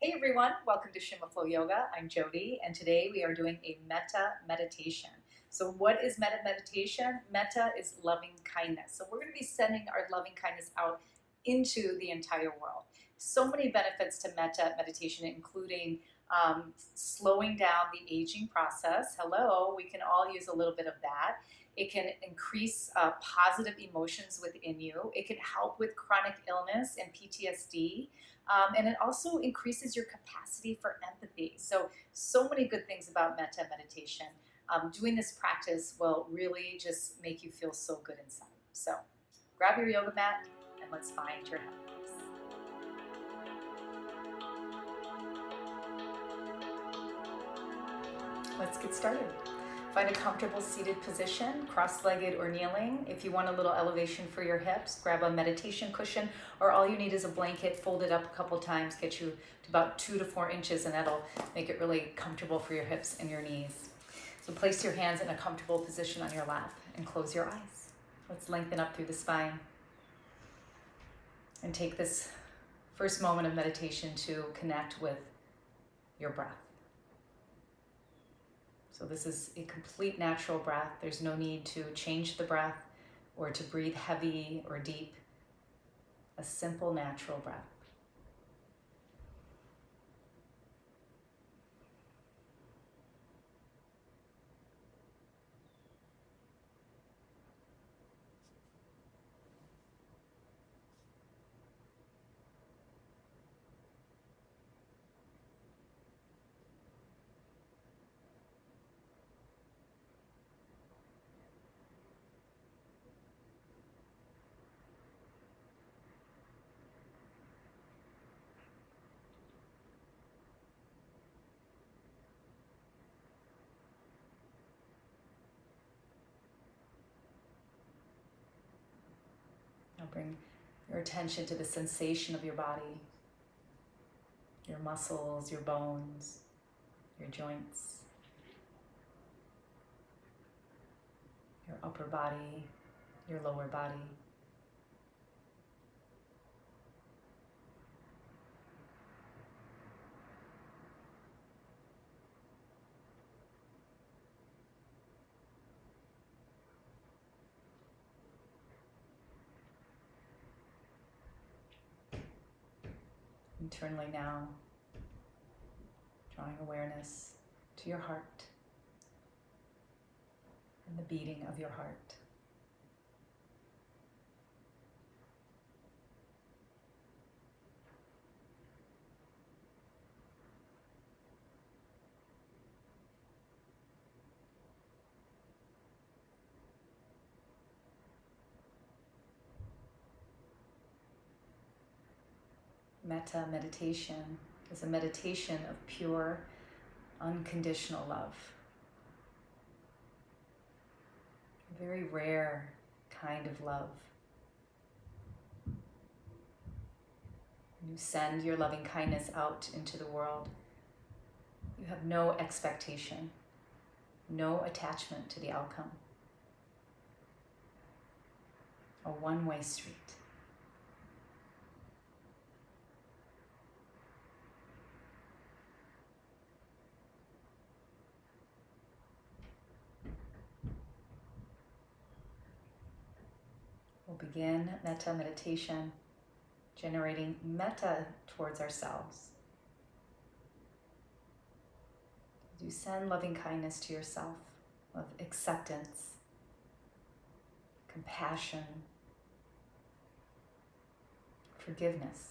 Hey everyone, welcome to Shima Flow Yoga. I'm Jodi, and today we are doing a Metta Meditation. So what is Metta Meditation? Metta is loving kindness. So we're going to be sending our loving kindness out into the entire world. So many benefits to Metta Meditation, including slowing down the aging process. Hello, we can all use a little bit of that. It can increase positive emotions within you. It can help with chronic illness and PTSD. And it also increases your capacity for empathy. So many good things about Metta meditation. Doing this practice will really just make you feel so good inside. So grab your yoga mat and let's find your happiness. Let's get started. Find a comfortable seated position, cross-legged or kneeling. If you want a little elevation for your hips, grab a meditation cushion, or all you need is a blanket, fold it up a couple times, get you to about 2 to 4 inches, and that'll make it really comfortable for your hips and your knees. So place your hands in a comfortable position on your lap and close your eyes. Let's lengthen up through the spine. And take this first moment of meditation to connect with your breath. So this is a complete natural breath. There's no need to change the breath or to breathe heavy or deep. A simple, natural breath. Now bring your attention to the sensation of your body, your muscles, your bones, your joints, your upper body, your lower body. Internally now, drawing awareness to your heart and the beating of your heart. Metta meditation is a meditation of pure, unconditional love. A very rare kind of love. When you send your loving kindness out into the world, you have no expectation, no attachment to the outcome. A one-way street. We'll begin Metta meditation, generating metta towards ourselves. You send loving kindness to yourself, of acceptance, compassion, forgiveness.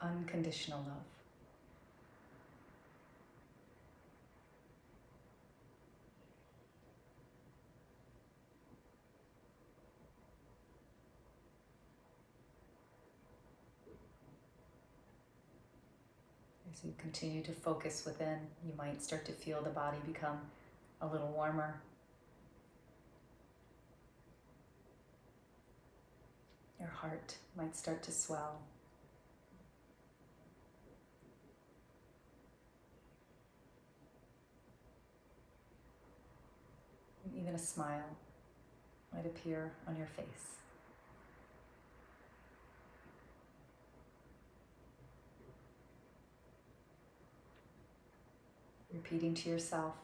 Unconditional love. As you continue to focus within, you might start to feel the body become a little warmer. Your heart might start to swell. even a smile might appear on your face. Repeating to yourself,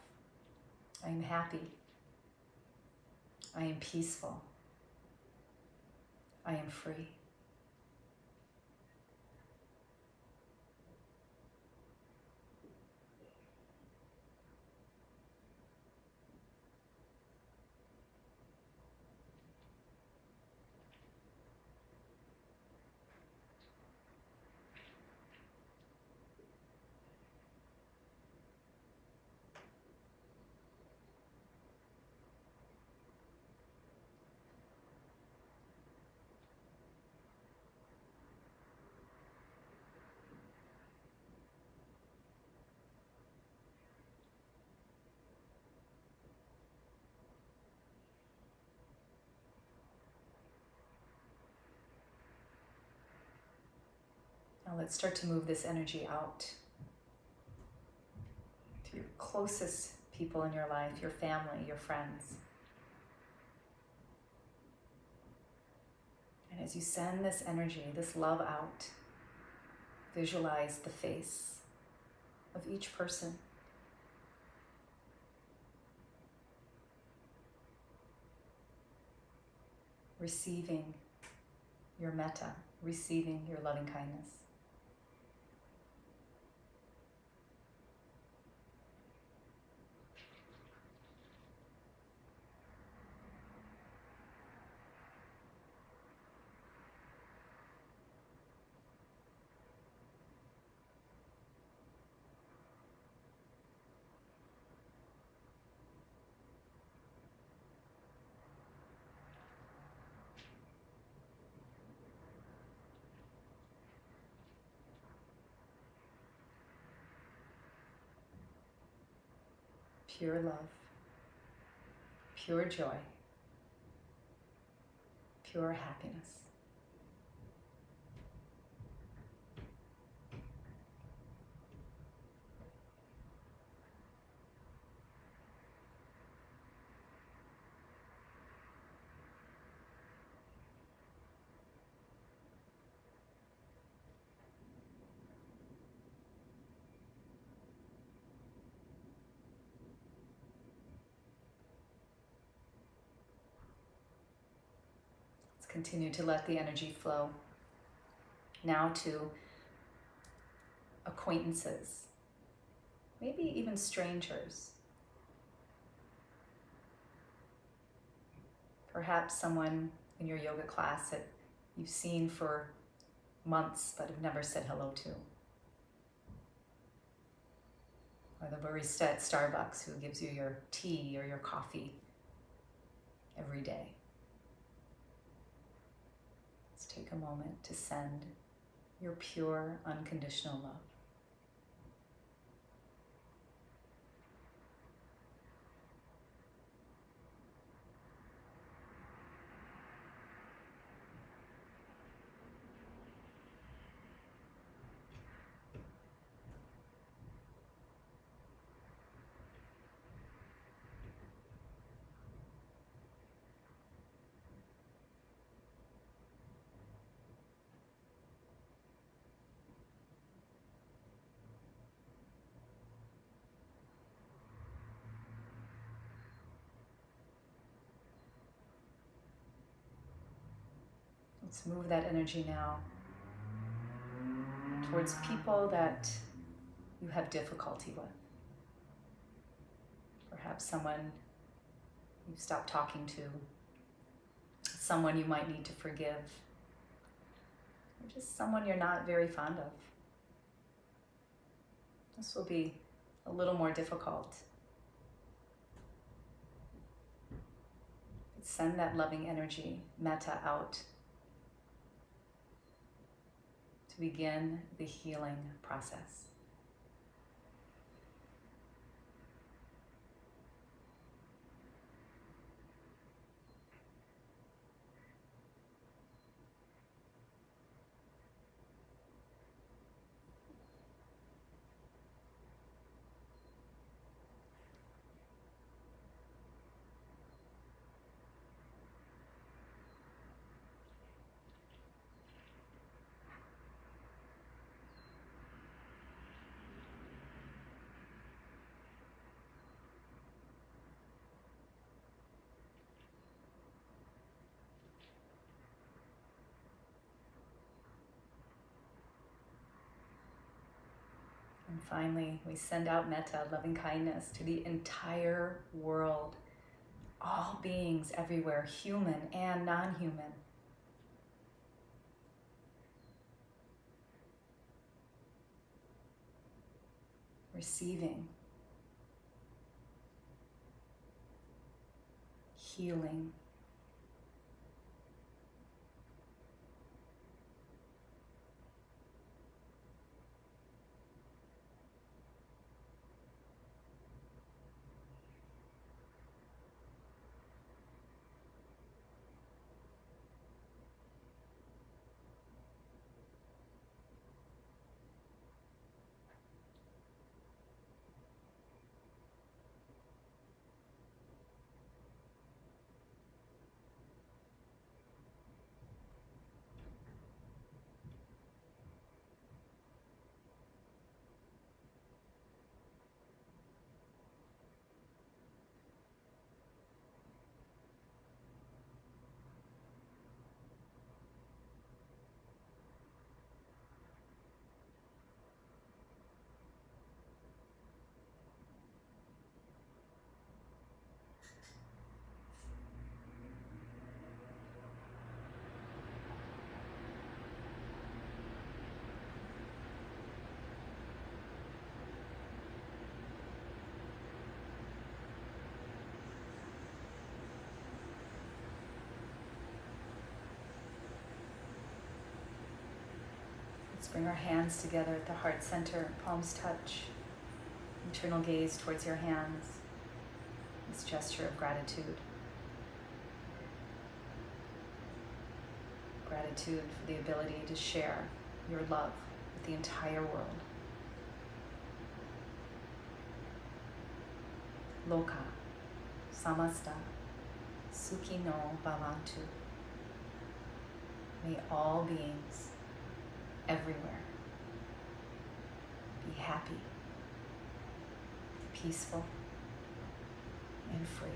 I am happy. I am peaceful. I am free. Now let's start to move this energy out to your closest people in your life, your family, your friends. And as you send this energy, this love out, visualize the face of each person. Receiving your metta, receiving your loving kindness. Pure love, pure joy, pure happiness. Continue to let the energy flow now to acquaintances, maybe even strangers. Perhaps someone in your yoga class that you've seen for months but have never said hello to. Or the barista at Starbucks who gives you your tea or your coffee every day. Take a moment to send your pure, unconditional love. Let's move that energy now towards people that you have difficulty with. Perhaps someone you've stopped talking to, someone you might need to forgive, or just someone you're not very fond of. This will be a little more difficult. But send that loving energy, metta, out to begin the healing process. And finally, we send out metta, loving kindness, to the entire world, all beings everywhere, human and non-human. Receiving, healing, Let's bring our hands together at the heart center, palms touch, internal gaze towards your hands, this gesture of gratitude. Gratitude for the ability to share your love with the entire world. Loka, samasta, sukhino bhavantu. May all beings everywhere be happy, peaceful, and free.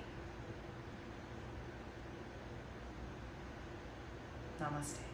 Namaste.